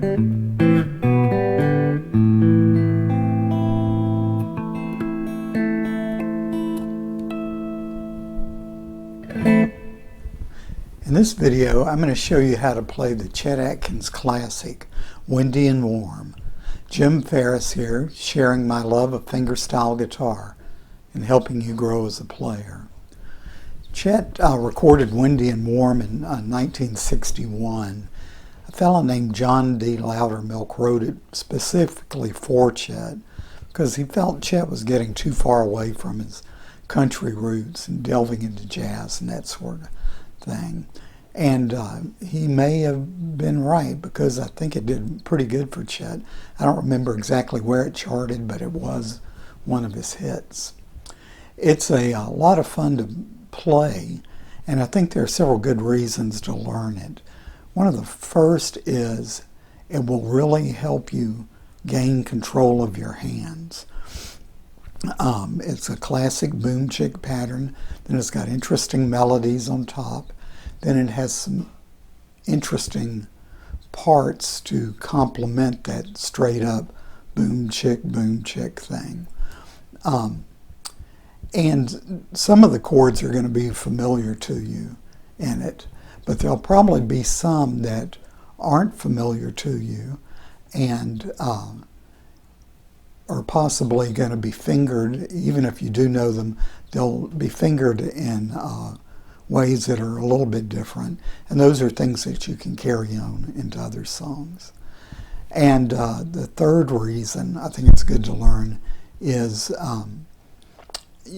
In this video, I'm going to show you how to play the Chet Atkins classic, Windy and Warm. Jim Ferris here, sharing my love of fingerstyle guitar and helping you grow as a player. Chet recorded Windy and Warm in 1961. A fellow named John D. Loudermilk wrote it specifically for Chet because he felt Chet was getting too far away from his country roots and delving into jazz and that sort of thing. And he may have been right, because I think it did pretty good for Chet. I don't remember exactly where it charted, but it was one of his hits. It's a lot of fun to play, and I think there are several good reasons to learn it. One of the first is it will really help you gain control of your hands. It's a classic boom chick pattern, then it's got interesting melodies on top, then it has some interesting parts to complement that straight up boom chick thing. And some of the chords are going to be familiar to you in it, but there'll probably be some that aren't familiar to you and are possibly going to be fingered. Even if you do know them, they'll be fingered in ways that are a little bit different, and those are things that you can carry on into other songs. And the third reason I think it's good to learn is,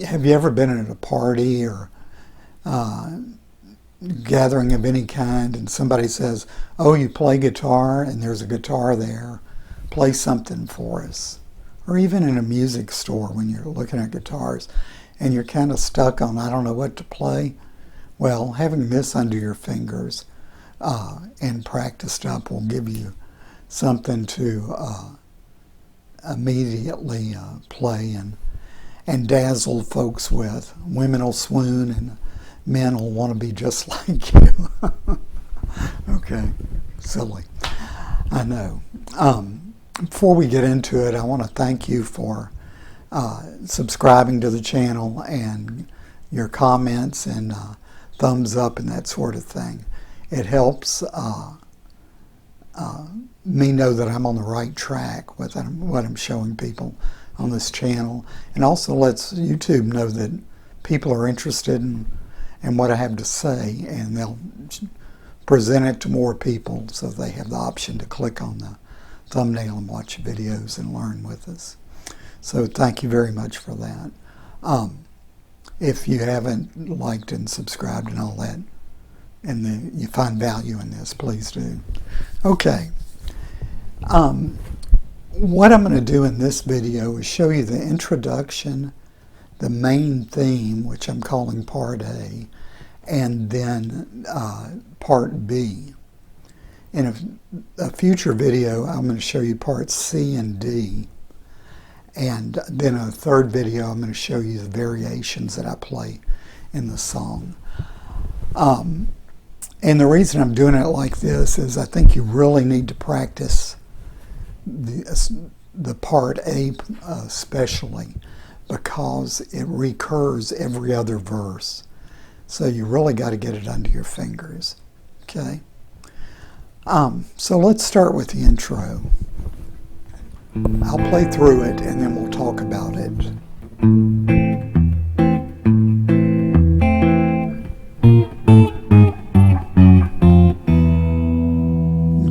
have you ever been at a party or gathering of any kind and somebody says, "Oh, you play guitar and there's a guitar there, play something for us"? Or even in a music store when you're looking at guitars and you're kind of stuck on, I don't know what to play. Well, having this under your fingers and practiced up will give you something to immediately play and dazzle folks with. Women will swoon and men will want to be just like you. Okay, silly. I know. Before we get into it, I want to thank you for subscribing to the channel and your comments and thumbs up and that sort of thing. It helps me know that I'm on the right track with what I'm showing people on this channel, and also lets YouTube know that people are interested in what I have to say, and they'll present it to more people so they have the option to click on the thumbnail and watch videos and learn with us. So thank you very much for that. If you haven't liked and subscribed and all that, and you find value in this, please do. Okay. What I'm going to do in this video is show you the introduction, the main theme, which I'm calling Part A, and then Part B. In a future video, I'm going to show you Parts C and D. And then in a third video, I'm going to show you the variations that I play in the song. And the reason I'm doing it like this is I think you really need to practice the Part A especially, because it recurs every other verse. So you really got to get it under your fingers. Okay? So let's start with the intro. I'll play through it and then we'll talk about it.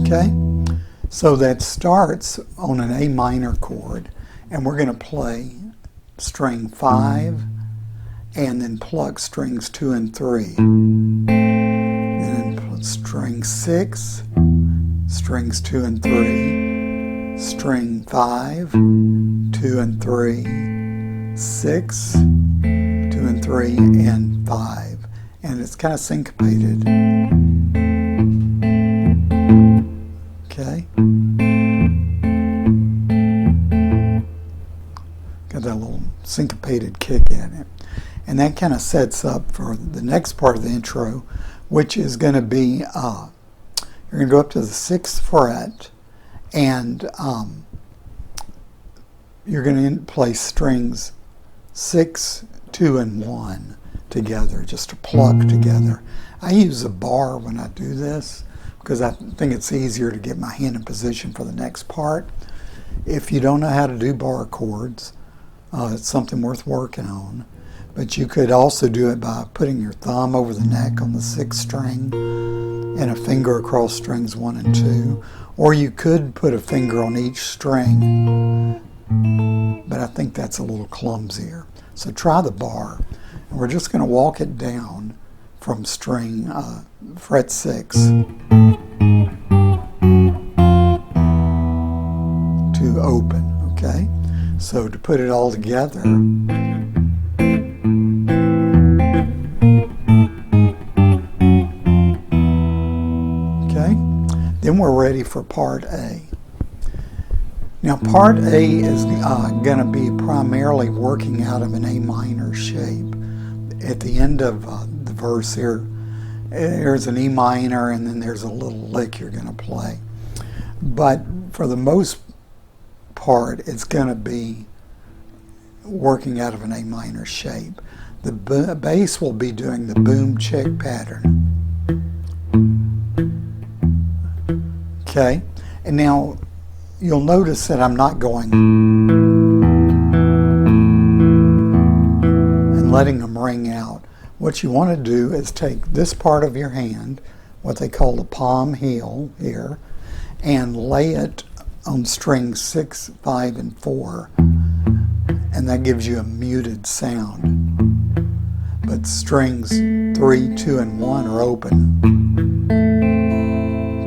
Okay? So that starts on an A minor chord, and we're going to play string 5 and then pluck strings 2 and 3. Then string 6, strings 2 and 3. String 5, 2 and 3, 6, 2 and 3, and 5. And it's kind of syncopated. Okay? Got that little syncopated kick in it. And that kind of sets up for the next part of the intro, which is going to be, you're going to go up to the 6th fret, And you're going to play strings 6, 2, and 1 together, just to pluck together. I use a bar when I do this because I think it's easier to get my hand in position for the next part. If you don't know how to do bar chords, it's something worth working on. But you could also do it by putting your thumb over the neck on the 6th string and a finger across strings 1 and 2. Or you could put a finger on each string, but I think that's a little clumsier. So try the bar. And we're just going to walk it down from string fret 6 to open, okay? So to put it all together, then we're ready for part A. Now part A is going to be primarily working out of an A minor shape. At the end of the verse here, there's an E minor and then there's a little lick you're going to play. But for the most part, it's going to be working out of an A minor shape. The bass will be doing the boom check pattern. Okay, and now you'll notice that I'm not going and letting them ring out. What you want to do is take this part of your hand, what they call the palm heel here, and lay it on strings 6, 5, and 4, and that gives you a muted sound. But strings 3, 2, and 1 are open.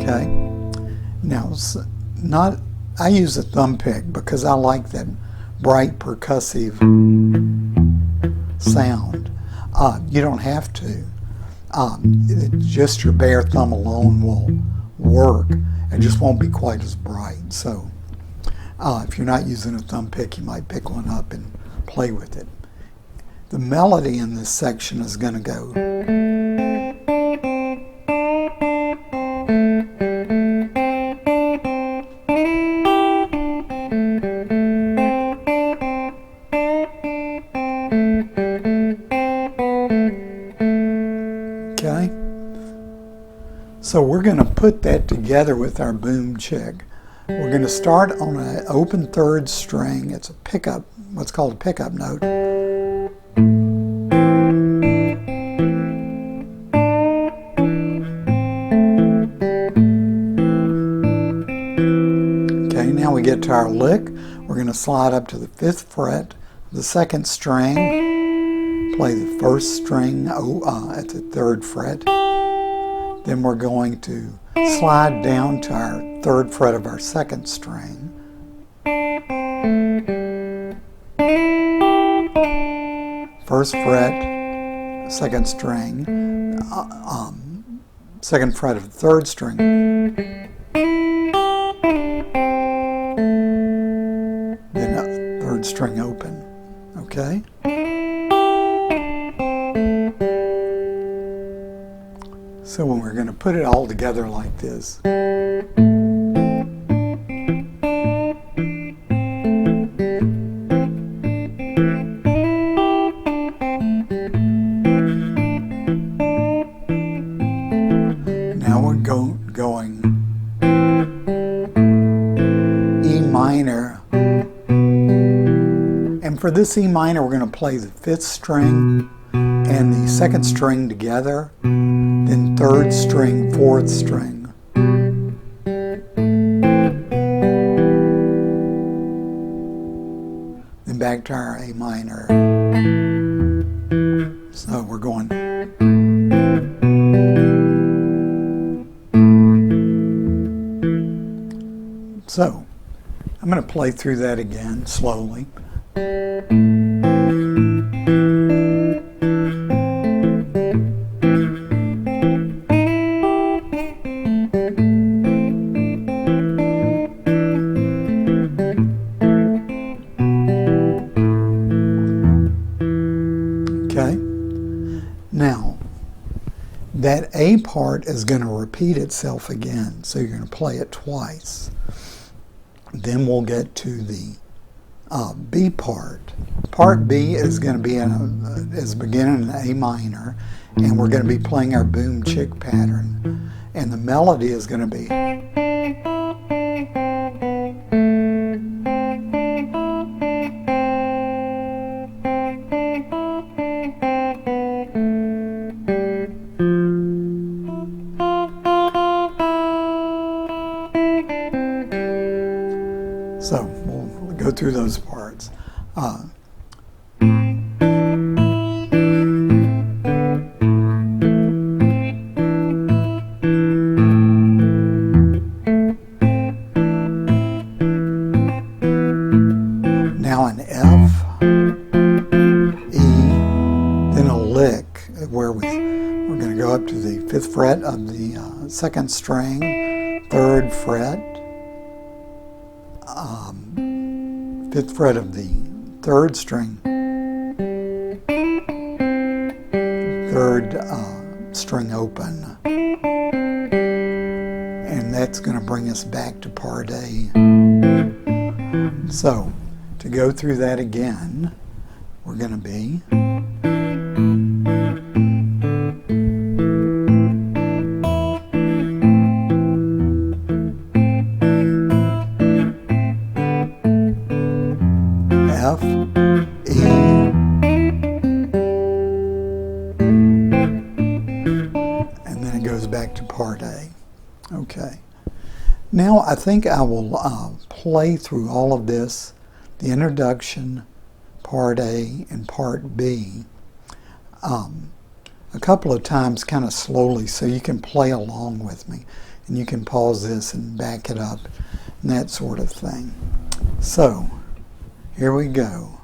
Okay. Now, I use a thumb pick because I like that bright percussive sound. You don't have to. Just your bare thumb alone will work. It just won't be quite as bright. So if you're not using a thumb pick, you might pick one up and play with it. The melody in this section is going to go. Okay, so we're going to put that together with our boom check. We're going to start on an open 3rd string. It's a pickup, what's called a pickup note. Okay, now we get to our lick. We're going to slide up to the 5th fret, the 2nd string. Play the 1st string at the 3rd fret. Then we're going to slide down to our 3rd fret of our 2nd string. 1st fret, 2nd string, 2nd fret of the 3rd string. Then a 3rd string open, okay? So when we're going to put it all together like this. Now we're going E minor. And for this E minor, we're going to play the 5th string and the 2nd string together. Then 3rd string, 4th string. Then back to our A minor. So we're going. So I'm going to play through that again slowly. Now, A part is going to repeat itself again, so you're going to play it twice. Then we'll get to the B part. Part B is going to be is beginning in A minor, and we're going to be playing our boom chick pattern, and the melody is going to be. So we'll go through those parts. Now an F, E, then a lick where we're going to go up to the 5th fret of the 2nd string, 3rd fret, 5th fret of the 3rd string, 3rd string open, and that's going to bring us back to part A. So to go through that again, we're going to be F, E, and then it goes back to part A. Okay. Now I think I will play through all of this, the introduction, part A, and part B, a couple of times kind of slowly so you can play along with me. And you can pause this and back it up and that sort of thing. So, here we go.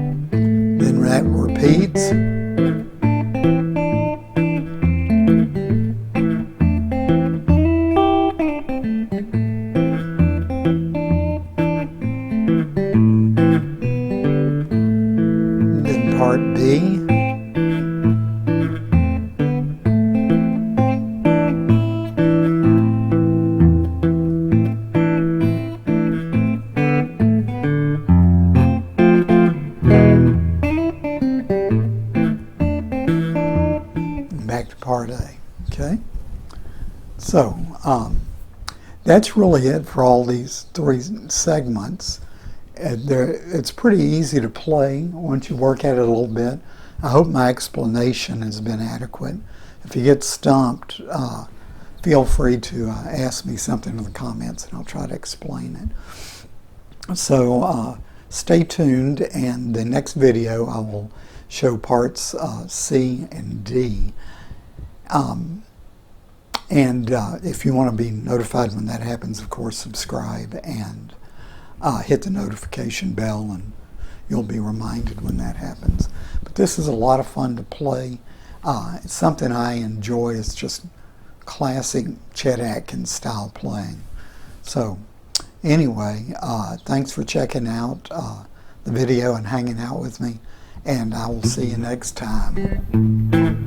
Then that repeats. Part B, and back to part A. Okay, so that's really it for all these 3 segments. It's pretty easy to play once you work at it a little bit. I hope my explanation has been adequate. If you get stumped, feel free to ask me something in the comments and I'll try to explain it. So stay tuned, and the next video I will show parts C and D. If you want to be notified when that happens, of course, subscribe and hit the notification bell, and you'll be reminded when that happens. But this is a lot of fun to play. It's something I enjoy. It's just classic Chet Atkins style playing. So anyway, thanks for checking out the video and hanging out with me, and I will see you next time.